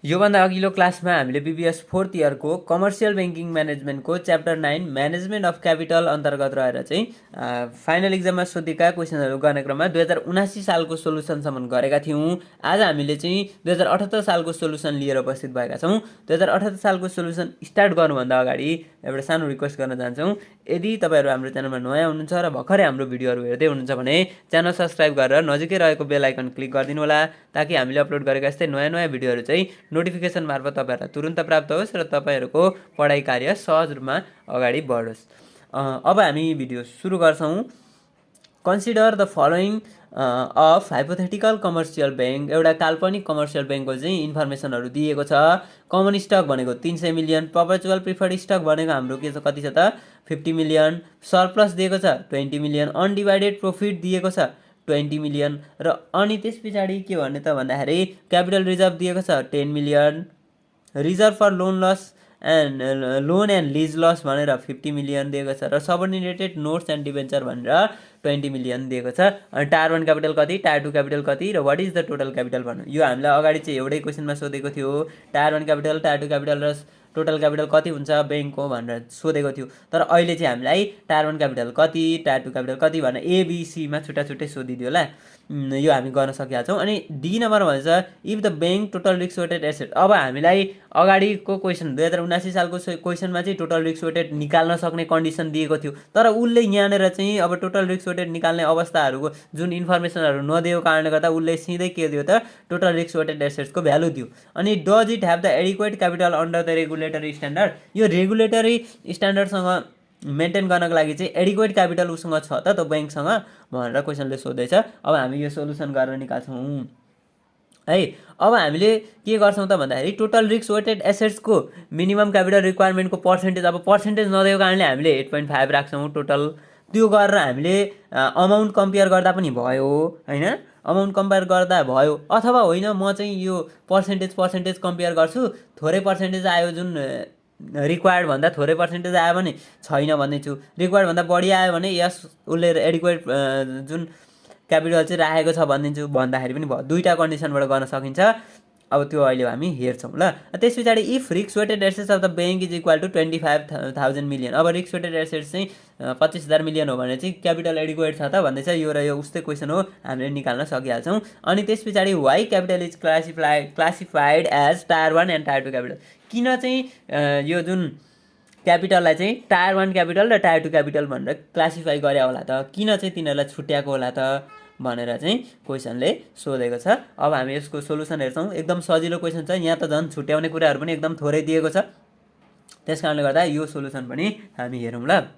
योभन्दा अघिल्लो क्लासमा हामीले बीबीएस 4th इयरको कमर्सियल ब्याङ्किङ म्यानेजमेन्टको च्याप्टर 9 म्यानेजमेन्ट अफ क्यापिटल अन्तर्गत रहेर चाहिँ फाइनल इक्जाममा सोधेका क्वेसनहरू गर्ने क्रममा 2079 सालको सोलुसनसम्म गरेका थियौँ। आज हामीले चाहिँ 2078 सालको सोलुसन लिएर उपस्थित भएका छौँ। 2078 सालको सोलुसन स्टार्ट गर्नुभन्दा अगाडि एउटा सानो रिक्वेस्ट गर्न चाहन्छौँ। यदि तपाईँहरू हाम्रो च्यानलमा नयाँ हुनुहुन्छ र भर्खरै हाम्रो भिडियोहरू हेर्दै हुनुहुन्छ भने च्यानल सब्सक्राइब गरेर नजिकै रहेको बेल आइकन क्लिक गरिदिनु होला, ताकि हामीले अपलोड गरेका यस्तै नयाँ नयाँ भिडियोहरू चाहिँ नोटिफिकेसन मार्फत तपाईँहरूलाई तुरुन्त प्राप्त होस् र तपाईँहरूको पढाइ कार्य सहज रूपमा अगाडि बढोस्। अब हामी भिडियो सुरु गर्छौँ। Consider the following of hypothetical commercial bank. एउटा काल्पनिक कमर्सियल ब्याङ्कको चाहिँ इन्फर्मेसनहरू दिएको छ। कमन स्टक भनेको 300 मिलियन, पर्पेचुअल प्रिफर्ड स्टक भनेको हाम्रो के छ, कति छ त 50 मिलियन, सरप्लस दिएको छ 20 मिलियन, अनडिभाइडेड प्रोफिट दिएको छ 20 मिलियन र अनि त्यस पछाडि के भन्ने त भन्दाखेरि क्यापिटल रिजर्भ दिएको छ 10 million, reserve for loan and lease loss भनेर 50 मिलियन दिएको छ र सबअर्डिनेटेड नोट्स एन्ड डिबेन्चर भनेर 20 मिलियन दिएको छ। अनि टायर 1 क्यापिटल कति, टायर 2 क्यापिटल कति र what is the total capital भन्नु। यो हामीलाई अगाडि चाहिँ एउटै क्वेसनमा सोधेको थियो। टायर 1 क्यापिटल, टायर 2 क्यापिटल र टोटल क्यापिटल कति हुन्छ ब्याङ्कको भनेर सोधेको थियो। तर अहिले चाहिँ हामीलाई टायर 1 क्यापिटल कति, टायर 2 क्यापिटल कति भनेर एबिसीमा छुट्टा छुट्टै सोधिदियो होला। यो हामी गर्न सकिहाल्छौँ। अनि डी नम्बर भन्छ if the bank total risk weighted asset. अब हामीलाई अगाडिको क्वेसन 2079 सालको क्वेसनमा चाहिँ टोटल रिस्क वेटेड निकाल्न सक्ने कन्डिसन दिएको थियो, तर उसले यहाँनिर चाहिँ अब टोटल रिस्क वेटेड निकाल्ने अवस्थाहरूको जुन इन्फर्मेसनहरू नदिएको कारणले गर्दा उसले सिधै के दियो त टोटल रिस्क वेटेड एसेट्सको भ्यालु दियो। अनि does it have the adequate capital under the regulatory standard. यो रेगुलेटरी स्ट्यान्डर्डसँग मेन्टेन गर्नको लागि चाहिँ एडिक्वेट क्यापिटल उसँग छ त त्यो ब्याङ्कसँग भनेर क्वेसनले सोध्दैछ। अब हामी यो सोल्युसन गरेर निकाल्छौँ है। अब हामीले के गर्छौँ त भन्दाखेरि टोटल रिस्क वेटेड एसेट्सको मिनिमम क्यापिटल रिक्वायरमेन्टको पर्सेन्टेज, अब पर्सेन्टेज नदिएको कारणले हामीले 8.5 राख्छौँ टोटल। त्यो गरेर हामीले अमाउन्ट कम्पेयर गर्दा पनि भयो होइन, अमाउन्ट कम्पेयर गर्दा भयो। अथवा होइन म चाहिँ यो पर्सेन्टेज कम्पेयर गर्छु, थोरै पर्सेन्टेज आयो जुन रिक्वायर्ड भन्दा थोरै पर्सेन्टेज आयो भने छैन भन्दैछु, रिक्वायर्ड भन्दा बढी आयो भने यस उसले एडिक्वेट जुन क्यापिटल चाहिँ राखेको छ भनिदिन्छु भन्दाखेरि पनि भयो। दुईवटा कन्डिसनबाट गर्न सकिन्छ। अब त्यो अहिले हामी हेर्छौँ ल। त्यस पछाडि if risk weighted assets of the bank is equal to 25,000 million. अब रिस्क वेटेड एसेट्स चाहिँ 25,000 मिलियन हो भने चाहिँ क्यापिटल एडिक्वेट छ त भन्दैछ। यो र यो उस्तै क्वेसन हो, हामीले निकाल्न सकिहाल्छौँ। अनि त्यस पछाडि why capital is classified as tier 1 and tier 2 capital. किन चाहिँ यो जुन क्यापिटललाई चाहिँ टायर 1 क्यापिटल र टायर 2 क्यापिटल भनेर क्लासिफाई गरे होला त, किन चाहिँ तिनीहरूलाई छुट्याएको होला त भनेर चाहिँ क्वेसनले सोधेको छ। अब हामी यसको सोल्युसन हेर्छौँ। एकदम सजिलो क्वेसन छ, यहाँ त झन् छुट्याउने कुराहरू पनि एकदम थोरै दिएको छ। त्यस कारणले गर्दा यो सोल्युसन पनि हामी हेरौँ ल।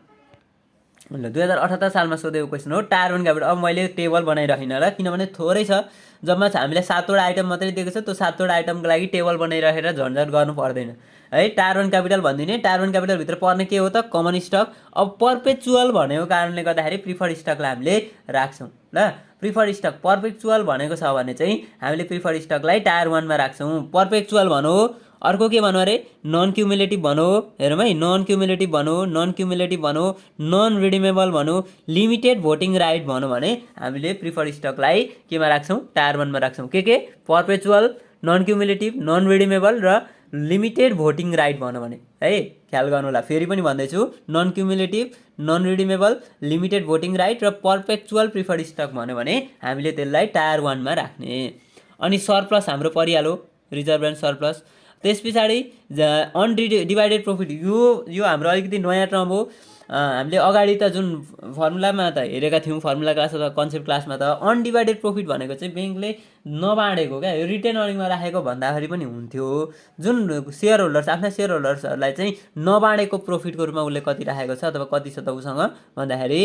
2078 सालमा सोधेको क्वेसन हो टायर 1 क्यापिटल। अब मैले टेबल बनाइरहेन ल, किनभने थोरै छ, जम्मा हामीलाई 7वटा आइटम मात्रै दिएको छ। त्यो 7वटा आइटमको लागि टेबल बनाइरहेर झन्झट गर्नु पर्दैन है। टायर 1 क्यापिटल भनिदिने, टायर 1 क्यापिटलभित्र पर्ने के हो त कमन स्टक। अब पर्पेचुअल भनेको कारणले गर्दाखेरि प्रिफर्ड स्टकलाई हामीले राख्छौँ ल। प्रिफर्ड स्टक पर्पेचुअल भनेको छ भने चाहिँ हामीले प्रिफर्ड स्टकलाई टायर 1 मा राख्छौँ। पर्पेचुअल भनौँ, अर्को के भनौँ अरे नन क्युमुलेटिभ भनौँ, हेरौँ है, नन क्युमुलेटिभ भनौँ, नन क्युमुलेटिभ भनौँ, नन रिडिमेबल भनौँ, लिमिटेड भोटिङ राइट भनौँ भने हामीले प्रिफर्ड स्टकलाई केमा राख्छौँ, टायर 1 मा राख्छौँ। के perpetual, non cumulative, non redeemable र लिमिटेड भोटिङ राइट भनौँ भने है। ख्याल गर्नु होला, फेरि पनि भन्दैछु, non cumulative, non redeemable, limited voting right र पर्पेचुअल प्रिफर्ड स्टक भन्यो भने हामीले त्यसलाई टायर 1 मा राख्ने। अनि सरप्लस हाम्रो परिहाल्यो, रिजर्भ एन्ड सरप्लस। त्यस पछाडि अनडिभाइडेड प्रोफिट, यो हाम्रो अलिकति नयाँ टर्म हो। हामीले अगाडि त जुन फर्मुलामा त हेरेका थियौँ, फर्मुला क्लास अथवा कन्सेप्ट क्लासमा त अनडिभाइडेड प्रोफिट भनेको चाहिँ ब्याङ्कले नबाँडेको क्या, रिटेन अर्निङमा राखेको भन्दाखेरि पनि हुन्थ्यो। जुन सेयर होल्डर्स, आफ्ना सेयर होल्डर्सहरूलाई चाहिँ नबाँडेको प्रोफिटको रूपमा उसले कति राखेको छ अथवा कति छ त उसँग भन्दाखेरि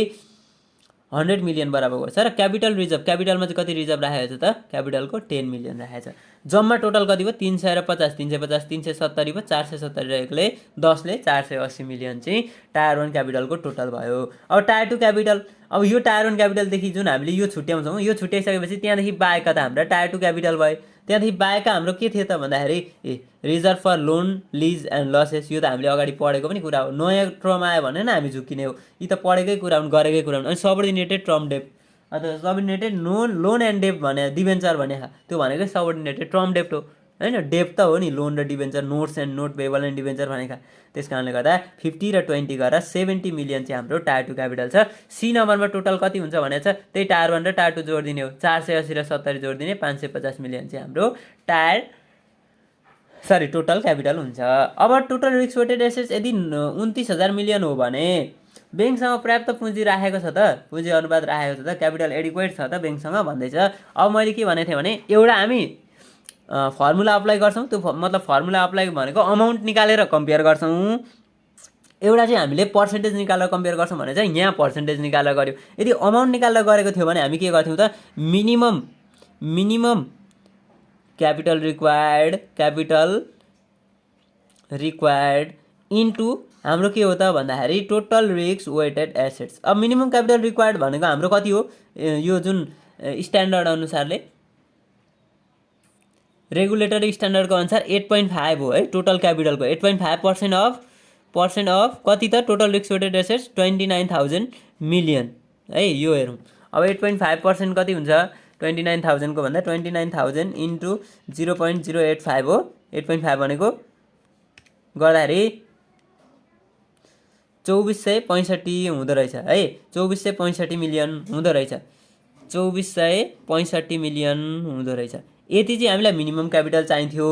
100 मिलियन बराबर गर्छ। र क्यापिटल रिजर्भ, क्यापिटलमा चाहिँ कति रिजर्भ राखेको छ त क्यापिटलको 10 मिलियन राखेको छ। जम्मा टोटल कति भयो 300 र 50, 350, 370 भयो, 470 रहेकोले 10ले 480 मिलियन चाहिँ टायर 1 क्यापिटलको टोटल भयो। अब टायर 2 क्यापिटल, अब यो टायर 1 क्यापिटलदेखि जुन हामीले यो छुट्याउँछौँ, यो छुट्याइसकेपछि त्यहाँदेखि बाहेकका त हाम्रा टायर 2 क्यापिटल भयो। त्यहाँदेखि बाहेकका हाम्रो के थियो त भन्दाखेरि reserve for loan lease and losses. यो त हामीले अगाडि पढेको पनि कुरा हो, नयाँ टर्म आयो भने हामी झुक्किने हो। यी त पढेकै कुरा हुन्, गरेकै कुरा हुन्। अनि सबअर्डिनेटेड टर्म डेप्ट अथवा सबअर्डिनेटेड लोन एन्ड डेप्ट भने डिभेन्चर भने त्यो भनेकै सबअर्डिनेटेड टर्म डेप्ट हो हैन, डेब्ट त हो नि, लोन र debenture, notes and note payable and debenture भनेका। त्यस कारणले गर्दा 50 र 20 गरेर 70 मिलियन चाहिँ हाम्रो टायर 2 क्यापिटल छ। सी नम्बरमा टोटल कति हुन्छ भनेको छ, त्यही टायर 1 र टायर 2 जोडिदिने हो, 480 र 70 जोडिदिने 550 मिलियन चाहिँ हाम्रो टोटल क्यापिटल हुन्छ। अब टोटल रिस्क वेटेड एसेट्स यदि 29,000 मिलियन हो भने ब्याङ्कसँग पर्याप्त पुँजी राखेको छ त, पुँजी अनुपात राखेको छ त, क्यापिटल एडिक्वेट छ त ब्याङ्कसँग भन्दैछ। अब मैले के भनेको थिएँ भने एउटा हामी फर्मुला अप्लाई गर्छौँ, त्यो मतलब फर्मुला अप्लाई भनेको अमाउन्ट निकालेर कम्पेयर गर्छौँ, एउटा चाहिँ हामीले पर्सेन्टेज निकालेर कम्पेयर गर्छौँ भने चाहिँ यहाँ पर्सेन्टेज निकालेर गऱ्यो। यदि अमाउन्ट निकालेर गरेको थियो भने हामी के गर्थ्यौँ त, मिनिमम क्यापिटल रिक्वायर्ड इन्टु हाम्रो के हो त भन्दाखेरि टोटल रिस्क वेटेड एसेट्स। अब मिनिमम क्यापिटल रिक्वायर्ड भनेको हाम्रो कति हो, यो जुन स्ट्यान्डर्ड अनुसारले रेगुलेटरी स्ट्यान्डर्डको अनुसार 8.5 हो है, टोटल क्यापिटलको 8.5% अफ कति त total risk weighted assets 29,000 million है, यो हेरौँ। अब 8.5% कति हुन्छ, 29,000 को भन्दा 29,000 इन्टु 0.085 हो, 8.5 भनेको गर्दाखेरि 2465 हुँदो रहेछ है, 2465 मिलियन हुँदो रहेछ, 2465 मिलियन हुँदो रहेछ। यति चाहिँ हामीलाई मिनिमम क्यापिटल चाहिन्थ्यो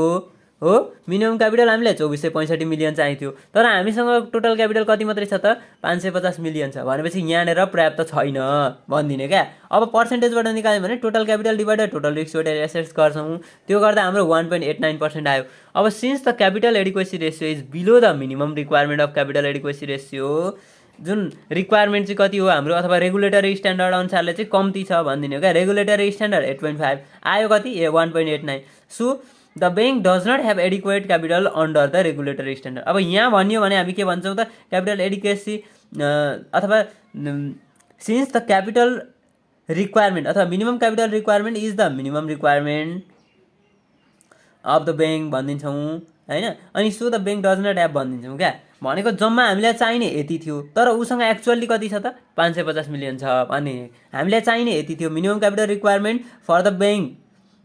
हो, मिनिमम क्यापिटल हामीलाई 2465 मिलियन चाहिन्थ्यो, तर हामीसँग टोटल क्यापिटल कति मात्रै छ त 550 मिलियन छ भनेपछि यहाँनिर पर्याप्त छैन भनिदिने क्या। अब पर्सेन्टेजबाट निकाल्यो भने total capital divided total risk weighted assets गर्छौँ, त्यो गर्दा हाम्रो 1.89% आयो। अब since the capital adequacy ratio is below the minimum requirement of capital adequacy ratio, जुन रिक्वायरमेन्ट चाहिँ कति हो हाम्रो अथवा रेगुलेटरी स्ट्यान्डर्ड अनुसारले चाहिँ कम्ती छ भनिदिने हो क्या। रेगुलेटरी स्ट्यान्डर्ड 8.5 आयो कति 1.89, so the bank does not have adequate capital under the regulatory standard. अब यहाँ भनियो भने हामी के भन्छौँ त, क्यापिटल एडिक्वेसी अथवा सिन्स द क्यापिटल रिक्वायरमेन्ट अथवा minimum capital requirement is the minimum requirement of the bank भनिदिन्छौँ होइन, अनि so the bank does not have भनिदिन्छौँ क्या। भनेको जम्मा हामीलाई चाहिने यति थियो, तर उसँग एक्चुअली कति छ त 550 मिलियन छ भने हामीलाई चाहिने यति थियो। Minimum capital requirement for the bank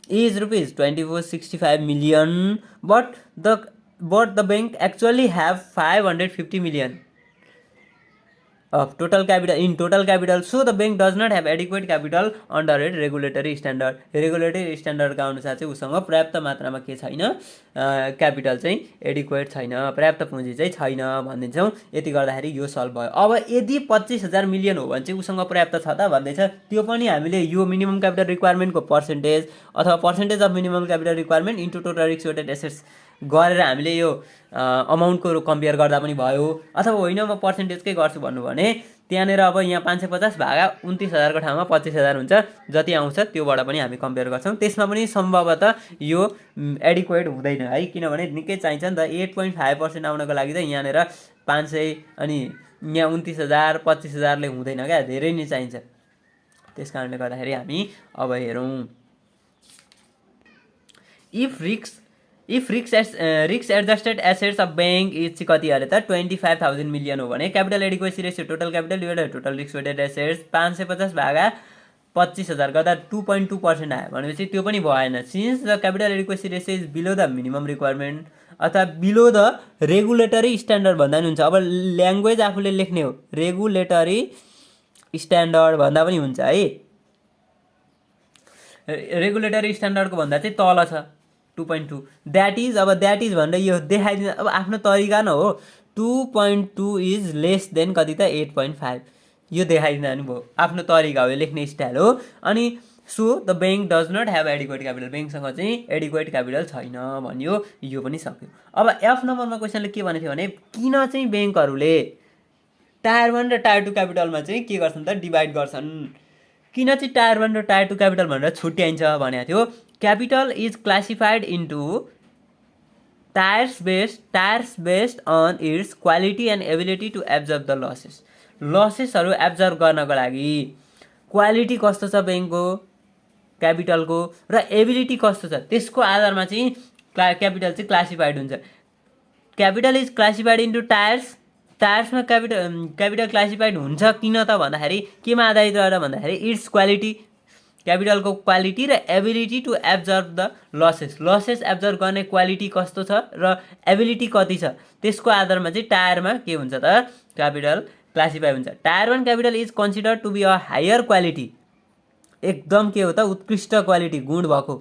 is rupees 2465 million, but the bank actually have 550 million of total capital, so the bank does not have adequate capital under a regulatory standard। Regulatory स्ट्यान्डर्डका अनुसार चाहिँ उसँग पर्याप्त मात्रामा के छैन, capital चाहिँ adequate छैन, पर्याप्त पुँजी चाहिँ छैन भनिदिन्छौँ। यति गर्दाखेरि यो सल्भ भयो। अब यदि 25,000 मिलियन हो भने चाहिँ उसँग पर्याप्त छ त भन्दैछ, त्यो पनि हामीले यो मिनिमम क्यापिटल रिक्वायरमेन्टको पर्सेन्टेज अथवा percentage of minimum capital requirement into total risk weighted assets गरेर हामीले यो अमाउन्टको कम्पेयर गर्दा पनि भयो, अथवा होइन म पर्सेन्टेजकै गर्छु भन्नु भने त्यहाँनिर अब यहाँ 550 भागा 29,000 को ठाउँमा 25,000 हुन्छ, जति आउँछ त्योबाट पनि हामी कम्पेयर गर्छौँ। त्यसमा पनि सम्भवतः यो एडिक्वेट हुँदैन है, किनभने निकै चाहिन्छ नि त। 8.5% आउनको लागि त यहाँनिर 500 अनि यहाँ 29,000 25,000ले हुँदैन क्या, धेरै नै चाहिन्छ। त्यस कारणले गर्दाखेरि हामी अब हेरौँ, if risk adjusted assets of bank is चाहिँ कति अरे त 25,000 मिलियन हो भने capital adequacy ratio total capital divided total risk weighted assets 550 भागा 25,000 गर्दा 2.2% आयो भनेपछि त्यो पनि भएन। Since the capital adequacy ratio is below the minimum requirement अथवा बिलो द रेगुलेटरी स्ट्यान्डर्ड भन्दा पनि हुन्छ। अब ल्याङ्ग्वेज आफूले लेख्ने हो, रेगुलेटरी स्ट्यान्डर्ड भन्दा पनि हुन्छ है, रेगुलेटरी स्ट्यान्डर्डको भन्दा चाहिँ तल छ 2.2, द्याट इज भनेर यो देखाइदिनु, अब आफ्नो तरिका न हो। 2.2 इज लेस देन कति त 8.5, यो देखाइदिँदा पनि भयो, आफ्नो तरिका हो, यो लेख्ने स्टाइल हो। अनि so the bank does not have adequate capital, ब्याङ्कसँग चाहिँ एडिक्वेट क्यापिटल छैन भन्यो, यो पनि सक्यो। अब एफ नम्बरमा क्वेसनले के भनेको थियो भने किन चाहिँ ब्याङ्कहरूले टायर 1 र टायर 2 क्यापिटलमा चाहिँ के गर्छन् त डिभाइड गर्छन्, किन चाहिँ टायर 1 र टायर 2 क्यापिटल भनेर छुट्याइन्छ भनेको थियो। Capital is classified into tiers based on its quality and ability to absorb the लसेसहरू एब्जर्भ गर्नको लागि क्वालिटी कस्तो छ ब्याङ्कको क्यापिटलको र एबिलिटी कस्तो छ त्यसको आधारमा चाहिँ क्यापिटल चाहिँ क्लासिफाइड हुन्छ। क्यापिटल इज क्लासिफाइड इन्टु टायर्समा क्यापिटल क्लासिफाइड हुन्छ किन त भन्दाखेरि केमा आधारित रहेर भन्दाखेरि इट्स क्वालिटी क्यापिटलको क्वालिटी र ability to absorb the losses absorb गर्ने क्वालिटी कस्तो छ र एबिलिटी कति छ त्यसको आधारमा चाहिँ टायरमा के हुन्छ त क्यापिटल क्लासिफाई हुन्छ। Tier 1 capital is consider to be a higher quality, एकदम के हो त उत्कृष्ट क्वालिटी गुण भएको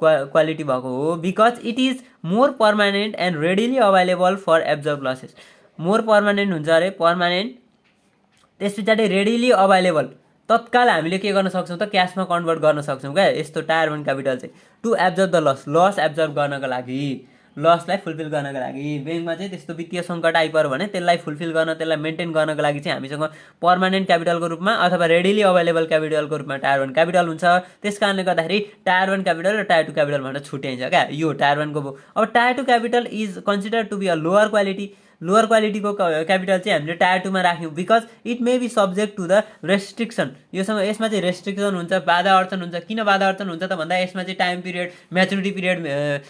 क्वालिटी भएको हो, because it is more permanent and readily available for absorb losses. More permanent हुन्छ अरे, पर्मानेन्ट, त्यस पछाडि रेडिली अभाइलेबल, तत्काल हामीले के गर्न सक्छौँ त क्यासमा कन्भर्ट गर्न सक्छौँ क्या यस्तो टायर 1 क्यापिटल चाहिँ। To absorb the loss absorb गर्नको लागि, लसलाई फुलफिल गर्नको लागि। ब्याङ्कमा चाहिँ त्यस्तो वित्तीय सङ्कट आइपर्यो भने त्यसलाई फुलफिल गर्न, त्यसलाई मेन्टेन गर्नको लागि चाहिँ हामीसँग पर्मानेन्ट क्यापिटलको रूपमा अथवा रेडिली अभाइलेबल क्यापिटलको रूपमा टायर 1 क्यापिटल हुन्छ। त्यस कारणले गर्दाखेरि टायर 1 क्यापिटल र टायर 2 क्यापिटल भनेर छुट्याइन्छ क्या, यो टायर 1 को भयो। अब tier 2 capital is consider to be a lower quality, lower क्वालिटीको क्यापिटल चाहिँ हामीले टायर 2 मा राख्यौँ, because it may be subject to the restriction. यसमा चाहिँ रेस्ट्रिक्सन हुन्छ, बाधा अडचन हुन्छ। किन बाधा अडचन हुन्छ त भन्दा यसमा चाहिँ time period, maturity period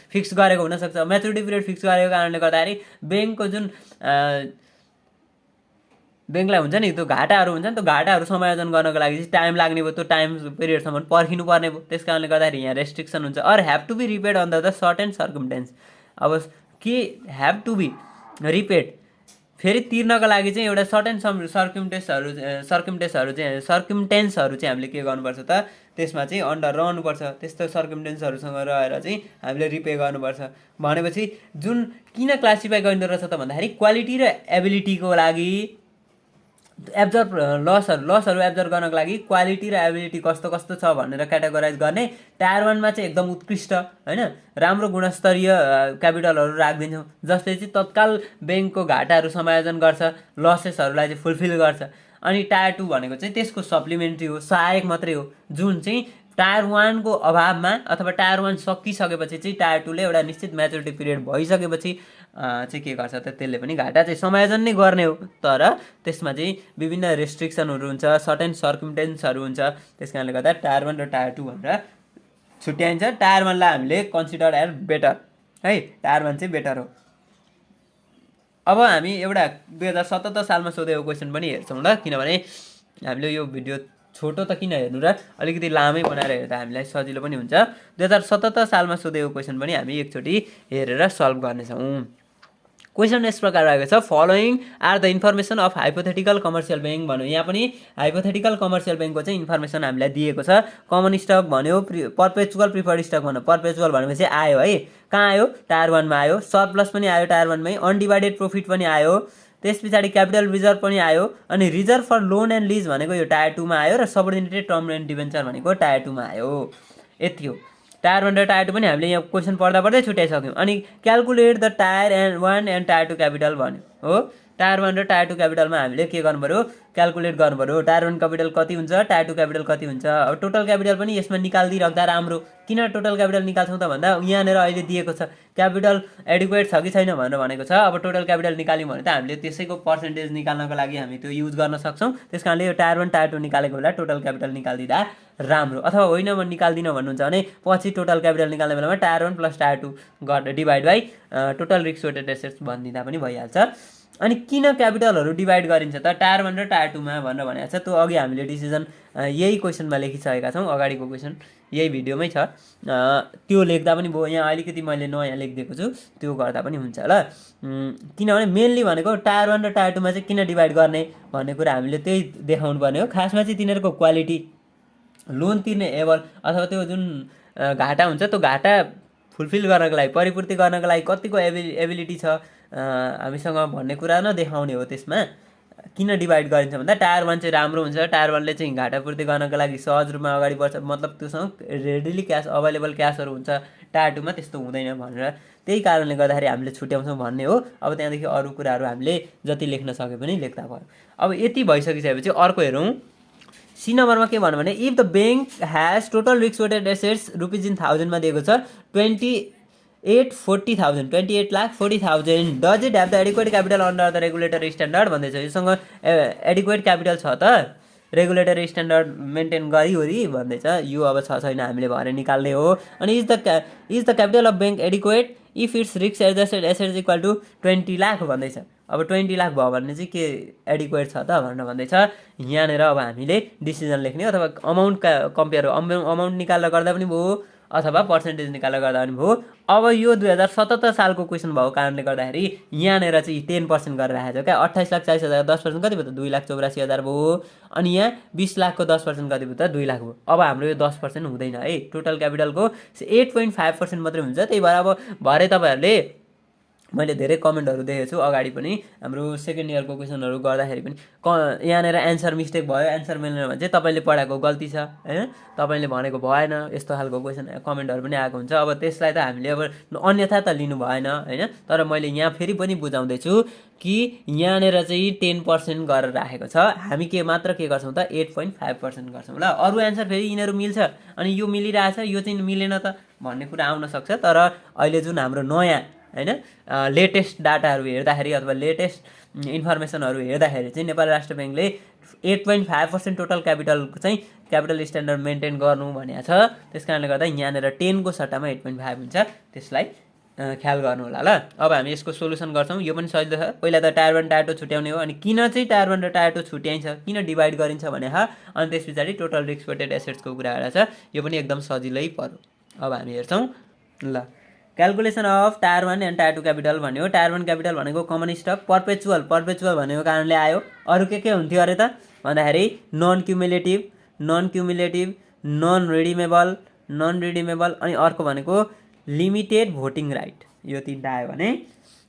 fix गरेको हुनसक्छ। म्याचुरिटी पिरियड फिक्स गरेको कारणले गर्दाखेरि ब्याङ्कको जुन ब्याङ्कलाई हुन्छ नि त्यो घाटाहरू हुन्छ नि, त्यो घाटाहरू समायोजन गर्नको लागि चाहिँ टाइम लाग्ने भयो, त्यो टाइम पिरियडसम्म पर्खिनु पर्ने भयो। त्यस कारणले गर्दाखेरि यहाँ रेस्ट्रिक्सन हुन्छ। Or have to be repaid under the certain circumstance. अब के ह्याभ टु बी रिपेड, फेरि तिर्नको लागि चाहिँ एउटा सर्टेन सर्कमस्टेन्सहरू चाहिँ हामीले के गर्नुपर्छ त त्यसमा चाहिँ अन्डर रहनुपर्छ। त्यस्तो सर्कमस्टेन्सहरूसँग रहेर चाहिँ हामीले रिपे गर्नुपर्छ। भनेपछि जुन किन क्लासिफाई गरिँदो रहेछ त भन्दाखेरि क्वालिटी र एबिलिटीको लागि एब्जर्भ लसहरू एब्जर्भ गर्नको लागि क्वालिटी र एबिलिटी कस्तो कस्तो छ भनेर क्याटेगोराइज गर्ने। टायर 1 मा चाहिँ एकदम उत्कृष्ट होइन राम्रो गुणस्तरीय क्यापिटलहरू राखिदिन्छौँ, जसले चाहिँ तत्काल ब्याङ्कको घाटाहरू समायोजन गर्छ, लसेसहरूलाई चाहिँ फुलफिल गर्छ। अनि टायर 2 भनेको चाहिँ त्यसको सप्लिमेन्ट्री हो, सहायक मात्रै हो, जुन चाहिँ टायर 1 को अभावमा अथवा टायर 1 सकिसकेपछि चाहिँ टायर 2 ले एउटा निश्चित म्याचुरिटी पिरियड भइसकेपछि चाहिँ के गर्छ त त्यसले पनि घाटा चाहिँ समायोजन नै गर्ने हो। तर त्यसमा चाहिँ विभिन्न रेस्ट्रिक्सनहरू हुन्छ, सर्टेन सर्कमस्टेन्सहरू हुन्छ। त्यस कारणले गर्दा टायर 1 र टायर 2 भनेर छुट्याइन्छ। टायर 1 लाई हामीले कन्सिडर एज बेटर है, टायर 1 चाहिँ बेटर हो। अब हामी एउटा 2077 सालमा सोधेको क्वेसन पनि हेर्छौँ ल, किनभने हामीले यो भिडियो छोटो त किन हेर्नु र अलिकति लामै बनाएर हेर्दा हामीलाई सजिलो पनि हुन्छ। 2077 सालमा सोधेको क्वेसन पनि हामी एकचोटि हेरेर सल्भ गर्नेछौँ। क्वेसन यस प्रकार रहेको छ, following are the information of hypothetical commercial bank भन्यो। यहाँ पनि हाइपोथेटिकल कमर्सियल ब्याङ्कको चाहिँ इन्फर्मेसन हामीलाई दिएको छ। कमन स्टक भन्यो, पर्पेचुअल प्रिफर्ड स्टक भन्यो। पर्पेचुअल भनेपछि आयो है, कहाँ आयो टायर 1 मा आयो, सरप्लस पनि आयो टायर 1 मै, अनडिभाइडेड प्रफिट पनि आयो, त्यस पछाडि क्यापिटल रिजर्भ पनि आयो, अनि reserve for loan and lease भनेको यो टायर 2 मा आयो, र सबअर्डिनेटेड टर्म एन्ड डिभेन्चर भनेको टायर 2 मा आयो। यति हो। टायर 1 र टायर 2 पनि हामीले यहाँ क्वेसन पढ्दा पढ्दै छुट्याइसक्यौँ। अनि calculate the tyre 1 and tier 2 capital भन्यो हो। टायर 1 र टायर 2 क्यापिटलमा हामीले के गर्नु पऱ्यो, क्यालकुलेट गर्नु पऱ्यो। टायर 1 क्यापिटल कति हुन्छ, टायर 2 क्यापिटल कति हुन्छ। अब टोटल क्यापिटल पनि यसमा निकालिदिइराख्दा राम्रो। किन टोटल क्यापिटल निकाल्छौँ त भन्दा यहाँनिर अहिले दिएको छ क्यापिटल एडिक्वेट छ कि छैन भनेर भनेको छ। अब टोटल क्यापिटल निकाल्यौँ भने त हामीले त्यसैको पर्सेन्टेज निकाल्नको लागि हामी त्यो युज गर्न सक्छौँ। त्यस कारणले यो टायर 1 टायर 2 निकालेको बेला टोटल क्यापिटल निकालिदिँदा राम्रो। अथवा होइन म निकाल्दिनँ भन्नुहुन्छ भने पछि टोटल क्यापिटल निकाल्ने बेलामा टायर 1 प्लस टायर 2 गरेर divide by total risk weighted assets भनिदिँदा पनि भइहाल्छ। अनि किन क्यापिटलहरू डिभाइड गरिन्छ त टायर 1 र टायर 2 मा भनेर भनेको छ। त्यो अघि हामीले डिसिजन यही क्वेसनमा लेखिसकेका छौँ, अगाडिको क्वेसन यही भिडियोमै छ, त्यो लेख्दा पनि भयो। यहाँ अलिकति मैले नयाँ लेखिदिएको छु, त्यो गर्दा पनि हुन्छ ल। किनभने मेनली भनेको टायर 1 र टायर 2 मा चाहिँ किन डिभाइड गर्ने भन्ने कुरा हामीले त्यही देखाउनु पर्ने हो। खासमा चाहिँ तिनीहरूको क्वालिटी, लोन तिर्ने एबल अथवा त्यो जुन घाटा हुन्छ त्यो घाटा फुलफिल गर्नको लागि, परिपूर्ति गर्नको लागि कतिको एबिलिटी छ हामीसँग भन्ने कुरा न देखाउने हो। त्यसमा किन डिभाइड गरिन्छ भन्दा टायर 1 चाहिँ राम्रो हुन्छ, टायर 1 ले चाहिँ घाटा पूर्ति गर्नको लागि सहज रूपमा अगाडि बढ्छ, मतलब त्योसँग रेडिली क्यास अभाइलेबल क्यासहरू हुन्छ। टायर 2 मा त्यस्तो हुँदैन भनेर त्यही कारणले गर्दाखेरि हामीले छुट्याउँछौँ भन्ने हो। अब त्यहाँदेखि अरू कुराहरू हामीले जति लेख्न सके पनि लेख्दा भयो। अब यति भइसकिसकेपछि अर्को हेरौँ। सी नम्बरमा के भन्नु भने if the bank has total risk weighted assets rupees in 1000 मा दिएको छ 28,40,000 does it have the adequate capital under the regulatory standard भन्दैछ। योसँग एडिक्वेट क्यापिटल छ त, रेगुलेटरी स्ट्यान्डर्ड मेन्टेन गरिवरी भन्दैछ। यो अब छ छैन हामीले भरे निकाल्ने हो। अनि is the capital of bank adequate if it's risk adjusted assets equal to 20 lakh भन्दैछ। अब 20 लाख भयो भने चाहिँ के एडिक्वेट छ त भनेर भन्दैछ। यहाँनिर अब हामीले डिसिजन लेख्ने अथवा अमाउन्ट कम्पेयर अमाउन्ट निकालेर गर्दा पनि भयो अथवा पर्सेन्टेज निकालेर गर्दा पनि भयो। अब यो 2077 सालको क्वेसन भएको कारणले गर्दाखेरि यहाँनिर चाहिँ 10% गरेर राखेको छ क्या। 28,40,000 10% कति भयो त 2,84,000 भयो। अनि यहाँ 20 लाखको 10% कति भयो त 2 लाख भयो। अब हाम्रो यो 10% हुँदैन है, टोटल क्यापिटलको 8.5% मात्रै हुन्छ। त्यही भएर अब भरे तपाईँहरूले मैले धेरै कमेन्टहरू देखेको छु अगाडि पनि हाम्रो सेकेन्ड इयरको क्वेसनहरू गर्दाखेरि पनि यहाँनिर एन्सर मिस्टेक भयो, एन्सर मिलेन भने चाहिँ तपाईँले पढाएको गल्ती छ होइन, तपाईँले भनेको भएन, यस्तो खालको क्वेसन कमेन्टहरू पनि आएको हुन्छ। अब त्यसलाई त हामीले अब अन्यथा त लिनु भएन होइन। तर मैले यहाँ फेरि पनि बुझाउँदैछु कि यहाँनिर चाहिँ 10% गरेर राखेको छ। हामी मात्र के गर्छौँ त 8.5% गर्छौँ ल। अरू एन्सर फेरि यिनीहरू मिल्छ अनि यो मिलिरहेछ यो चाहिँ मिलेन त भन्ने कुरा आउन सक्छ। तर अहिले जुन हाम्रो नयाँ होइन लेटेस्ट डाटाहरू हेर्दाखेरि अथवा लेटेस्ट इन्फर्मेसनहरू हेर्दाखेरि चाहिँ नेपाल राष्ट्र ब्याङ्कले 8.5% टोटल क्यापिटलको चाहिँ क्यापिटल स्ट्यान्डर्ड मेन्टेन गर्नु भनेको छ। त्यस कारणले गर्दा यहाँनिर 10 को सट्टामा 8.5 हुन्छ, त्यसलाई ख्याल गर्नु होला ल। अब हामी यसको सोल्युसन गर्छौँ। यो पनि सजिलो छ। पहिला त टायर 1 टायर 2 छुट्याउने हो। अनि किन चाहिँ टायर 1 र टायर 2 छुट्याइन्छ, किन डिभाइड गरिन्छ भने अनि त्यस पछाडि टोटल रिस्क वेटेड एसेट्सको कुरा आएर छ। यो पनि एकदम सजिलै पर्यो। अब हामी हेर्छौँ ल। Calculation of tyre 1 and tier 2 capital भन्यो। टायर 1 क्यापिटल भनेको कमन स्टक पर्पेचुअल भनेको कारणले आयो। अरू के हुन्थ्यो अरे त भन्दाखेरि नन क्युमुलेटिभ, नन रिडिमेबल अनि अर्को भनेको लिमिटेड भोटिङ राइट। यो तिनवटा आयो भने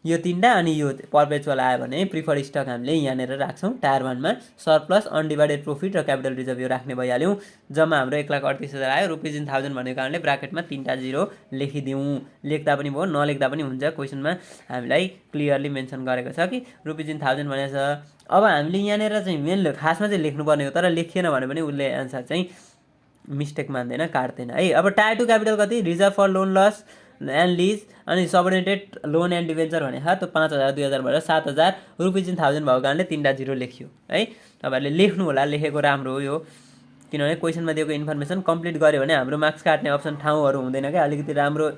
यो तिनवटा अनि यो पर्पेचुअल आयो भने प्रिफर्ड स्टक हामीले यहाँनिर राख्छौँ। टायर 1 मा सरप्लस अनडिभाइडेड प्रॉफिट र क्यापिटल रिजर्भ यो राख्ने भइहाल्यौँ। जम्मा हाम्रो 1,38,000 आयो। रुपिज इन 1000 भनेको कारणले ब्राकेटमा 3टा 0 लेखिदिउँ। लेख्दा पनि भयो, नलेख्दा पनि हुन्छ। क्वेसनमा हामीलाई क्लियरली मेन्सन गरेको छ कि रुपिज इन 1000 भनेको छ। अब हामीले यहाँनिर चाहिँ मेन खासमा चाहिँ लेख्नुपर्ने हो, तर लेखिएन भने पनि उसले एन्सर चाहिँ मिस्टेक मान्दैन, काट्दैन है। अब टायर 2 क्यापिटल कति reserve for loan loss and lease अनि सबर्डिनेटेड लोन एन्ड डिभेन्चर भने त 5,000 2,000 भएर 7,000 रुपिज इन 1000 भएको कारणले 3टा 0 लेखियो है। तपाईँहरूले लेख्नु होला, लेखेको राम्रो हो यो, किनभने क्वेसनमा दिएको इन्फर्मेसन कम्प्लिट गऱ्यो भने हाम्रो मार्क्स काट्ने अप्सन ठाउँहरू हुँदैन क्या। अलिकति राम्रो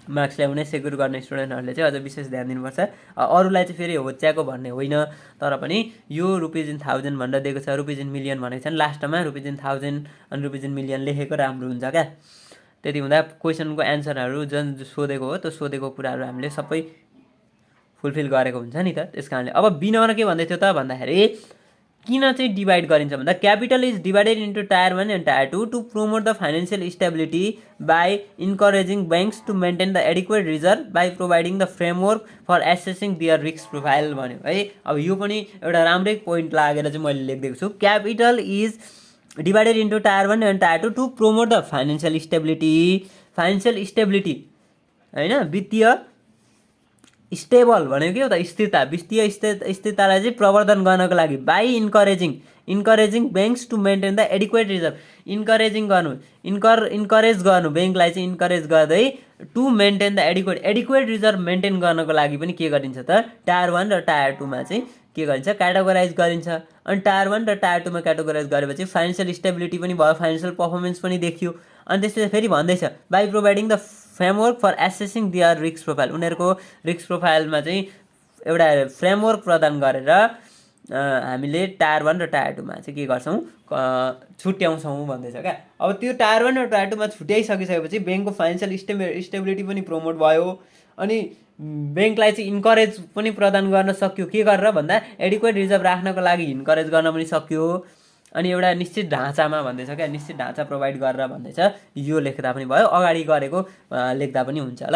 मार्क्स ल्याउने सेक्युर गर्ने स्टुडेन्टहरूले चाहिँ अझ विशेष ध्यान दिनुपर्छ। अरूलाई चाहिँ फेरि होच्याको भन्ने होइन, तर पनि यो रुपिज इन 1000 भनेर दिएको छ, रुपिज इन मिलियन भनेको छ नि लास्टमा, रुपिज इन 1000 अनि रुपिज इन मिलियन लेखेको राम्रो हुन्छ क्या। त्यति हुँदा क्वेसनको एन्सरहरू जुन सोधेको हो त्यो सोधेको कुराहरू हामीले सबै फुलफिल गरेको हुन्छ नि त। त्यस कारणले अब बी नम्बर के भन्दै थियो त भन्दाखेरि किन चाहिँ डिभाइड गरिन्छ भन्दा capital is divided into tier 1 and tier 2 to promote the financial stability by encouraging banks to maintain the adequate reserve by providing the framework for assessing their risk profile भन्यो है। अब यो पनि एउटा राम्रै पोइन्ट लागेर चाहिँ मैले लेखिदिएको छु। Capital is divided into tier 1 and tier 2 to promote the financial stability होइन, वित्तीय स्टेबल भनेको के हो त स्थिरता, वित्तीय स्थिरतालाई चाहिँ प्रवर्धन गर्नको लागि by encouraging banks to maintain the adequate reserve. Encourage गर्नु ब्याङ्कलाई चाहिँ इन्करेज गर्दै to maintain the adequate reserve maintain गर्नको लागि पनि के गरिन्छ त टायर 1 र टायर 2 मा चाहिँ के गरिन्छ क्याटेगोराइज गरिन्छ। अनि टायर 1 र टायर 2 मा क्याटेगोराइज गरेपछि फाइनेन्सियल स्टेबिलिटी पनि भयो, फाइनेन्सियल पर्फर्मेन्स पनि देखियो। अनि त्यसपछि फेरि भन्दैछ by providing the framework for assessing their risk profile, उनीहरूको रिस्क प्रोफाइलमा चाहिँ एउटा फ्रेमवर्क प्रदान गरेर हामीले टायर 1 र टायर 2 मा चाहिँ के गर्छौँ छुट्याउँछौँ भन्दैछ क्या। अब त्यो टायर 1 र टायर 2 मा छुट्याइसकिसकेपछि ब्याङ्कको फाइनेन्सियल स्टेबिलिटी पनि प्रमोट भयो अनि ब्याङ्कलाई चाहिँ इन्करेज पनि प्रदान गर्न सक्यो। के गरेर भन्दा एडिक्वेट रिजर्भ राख्नको लागि इन्करेज गर्न पनि सक्यो। अनि एउटा निश्चित ढाँचामा भन्दैछ क्या, निश्चित ढाँचा प्रोभाइड गरेर भन्दैछ। यो लेख्दा पनि भयो, अगाडि गरेको लेख्दा पनि हुन्छ ल।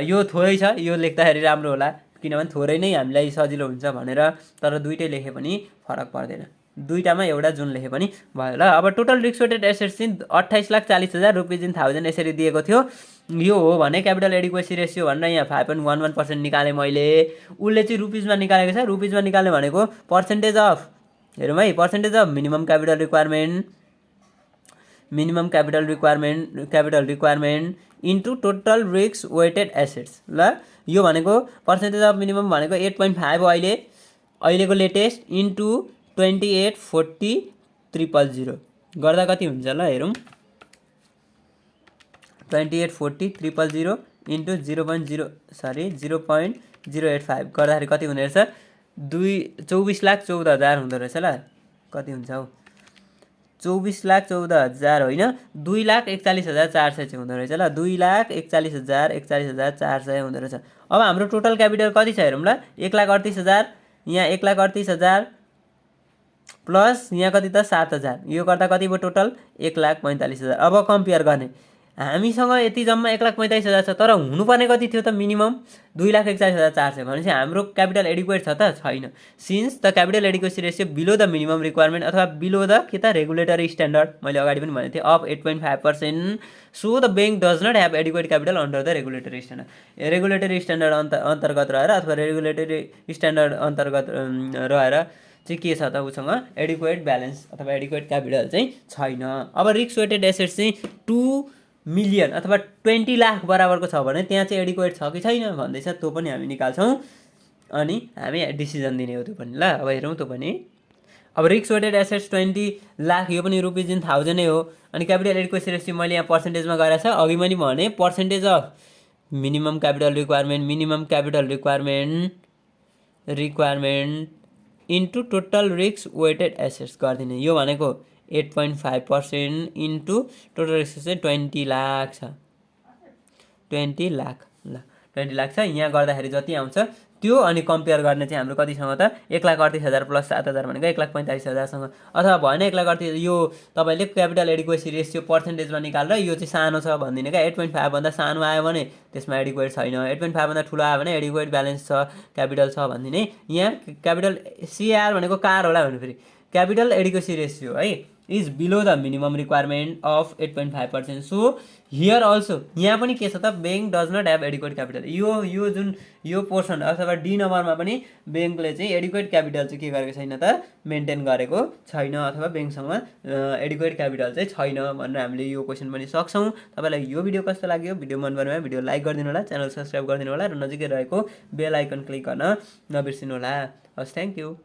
यो थोरै छ, यो लेख्दाखेरि राम्रो होला किनभने थोरै नै हामीलाई सजिलो हुन्छ भनेर, तर दुइटै लेखे पनि फरक पर्दैन, दुइटामा एउटा जुन लेखे पनि भयो ल। अब टोटल रिस्क वेटेड एसेट्स चाहिँ 28,40,000 रुपिज इन 1000 यसरी दिएको थियो। यो हो भने क्यापिटल एडिक्वेसी रेसियो भनेर यहाँ 5.11% निकालेँ मैले। उसले चाहिँ रुपिजमा निकालेको छ। रुपिजमा निकाल्ने भनेको पर्सेन्टेज अफ हेरौँ है, percentage of minimum capital requirement into total risk weighted assets ल। यो भनेको पर्सेन्टेज अफ मिनिमम भनेको 8.5 हो अहिलेको लेटेस्ट इन्टु 28,40,000 गर्दा कति हुन्छ ल हेरौँ। 28,40,000 इन्टु 0.085 गर्दाखेरि कति हुने रहेछ 24,14,000 हुँदो रहेछ ल कति हुन्छ हौ 24,14,000 होइन 2,41,400 चाहिँ हुँदो रहेछ ल 2,41,400 हुँदो रहेछ। अब हाम्रो टोटल क्यापिटल कति छ हेरौँ ल 1,38,000 यहाँ 1,38,000 प्लस यहाँ कति त 7,000 यो गर्दा कति भयो टोटल 1,45,000। अब कम्पेयर गर्ने हामीसँग यति जम्मा 1,45,000 छ तर हुनुपर्ने कति थियो त मिनिमम 2,41,400 भनेपछि हाम्रो क्यापिटल एडिक्वेट छ त छैन। Since the capital adequacy ratio below the minimum requirement अथवा बिलो द के त रेगुलेटरी स्ट्यान्डर्ड मैले अगाडि पनि भनेको थिएँ of 8.5%, so the bank does not have adequate capital under the regulatory standard. Regulatory standard अन्तर्गत रहेर अथवा रेगुलेटरी स्ट्यान्डर्ड अन्तर्गत रहेर चाहिँ के छ त उसँग एडिक्वेट ब्यालेन्स अथवा एडिक्वेट क्यापिटल चाहिँ छैन। अब रिस्क वेटेड एसेट्स चाहिँ 2 मिलियन अथवा 20 लाख बराबरको छ भने त्यहाँ चाहिँ एडिक्वेट छ कि छैन भन्दैछ त्यो पनि हामी निकाल्छौँ अनि हामी डिसिजन दिने हो त्यो पनि ल। अब हेरौँ त्यो पनि अब रिस्क वेटेड एसेट्स 20 लाख यो पनि रुपिज इन 1000 नै हो अनि क्यापिटल एडिक्वेसी रेसियो मैले यहाँ पर्सेन्टेजमा गरेको छ अघि पनि भने percentage of minimum capital requirement into total risk weighted assets गरिदिने यो भनेको 8.5% इन्टु टोटल रिस्क चाहिँ 20 लाख छ 20 लाख ल 20 लाख छ यहाँ गर्दाखेरि जति आउँछ त्यो अनि कम्पेयर गर्ने चाहिँ हाम्रो कतिसँग त 1,38,000 प्लस 7,000 भनेको 1,45,000सँग अथवा भएन 1,38,000 यो तपाईँले क्यापिटल एडिक्वेसी रेसियो पर्सेन्टेजमा निकालेर यो चाहिँ सानो छ भनिदिने क्या 8.5 भन्दा सानो आयो भने त्यसमा एडिक्वेट छैन 8.5 भन्दा ठुलो आयो भने एडिक्वेट ब्यालेन्स छ क्यापिटल छ भनिदिने। यहाँ क्यापिटल सिआर भनेको कार होला भने फेरि क्यापिटल एडिक्वेसी रेसियो है is below the minimum requirement of 8.5%, so here also यहाँ पनि के छ त bank does not have adequate capital यो जुन यो पोर्सन अथवा डी नम्बरमा पनि ब्याङ्कले चाहिँ एडिक्वेट क्यापिटल चाहिँ के गरेको छैन त मेन्टेन गरेको छैन अथवा ब्याङ्कसँग एडिक्वेट क्यापिटल चाहिँ छैन भनेर हामीले यो क्वेसन पनि सक्छौँ। तपाईँलाई यो भिडियो कस्तो लाग्यो भिडियो मन परेमा भिडियो लाइक गरिदिनु होला च्यानल सब्सक्राइब गरिदिनु होला र नजिकै रहेको बेल आइकन क्लिक गर्न नबिर्सिनु होला। हस् थ्याङ्क यू।